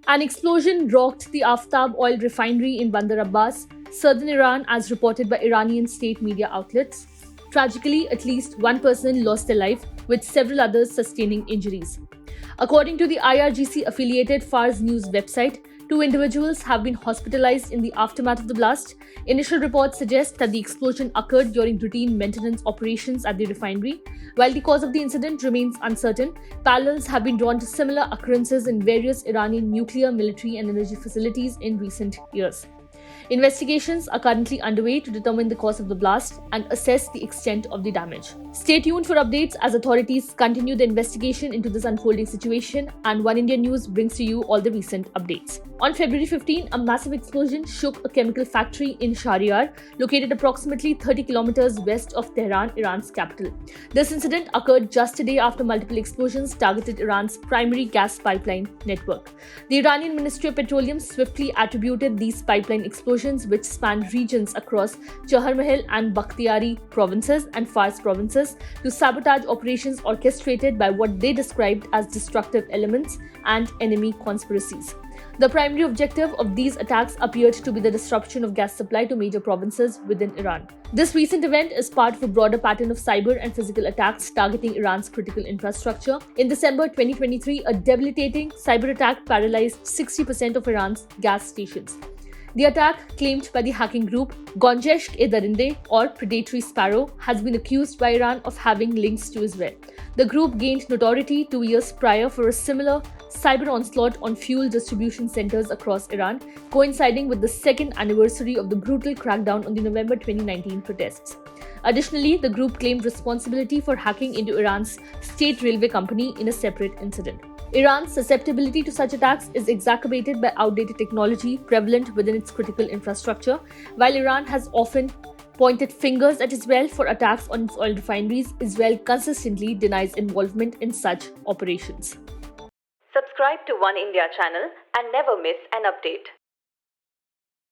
An explosion rocked the Aftab oil refinery in Bandar Abbas, southern Iran, as reported by Iranian state media outlets. Tragically, at least one person lost their life, with several others sustaining injuries. According to the IRGC affiliated Fars News website, two individuals have been hospitalized in the aftermath of the blast. Initial reports suggest that the explosion occurred during routine maintenance operations at the refinery. While the cause of the incident remains uncertain, parallels have been drawn to similar occurrences in various Iranian nuclear, military, and energy facilities in recent years. Investigations are currently underway to determine the cause of the blast and assess the extent of the damage. Stay tuned for updates as authorities continue the investigation into this unfolding situation, and One India News brings to you all the recent updates. On February 15, a massive explosion shook a chemical factory in Shahryar, located approximately 30 kilometers west of Tehran, Iran's capital. This incident occurred just a day after multiple explosions targeted Iran's primary gas pipeline network. The Iranian Ministry of Petroleum swiftly attributed these pipeline explosions, which spanned regions across Chaharmahal and Bakhtiari provinces and Fars provinces, to sabotage operations orchestrated by what they described as destructive elements and enemy conspiracies. The primary objective of these attacks appeared to be the disruption of gas supply to major provinces within Iran. This recent event is part of a broader pattern of cyber and physical attacks targeting Iran's critical infrastructure. In December 2023, a debilitating cyber attack paralyzed 60% of Iran's gas stations. The attack, claimed by the hacking group Gonjesh-e-Darinde, or Predatory Sparrow, has been accused by Iran of having links to Israel. The group gained notoriety 2 years prior for a similar cyber onslaught on fuel distribution centers across Iran, coinciding with the second anniversary of the brutal crackdown on the November 2019 protests. Additionally, the group claimed responsibility for hacking into Iran's state railway company in a separate incident. Iran's susceptibility to such attacks is exacerbated by outdated technology prevalent within its critical infrastructure. While Iran has often pointed fingers at Israel for attacks on its oil refineries, Israel consistently denies involvement in such operations. Subscribe to One India channel and never miss an update.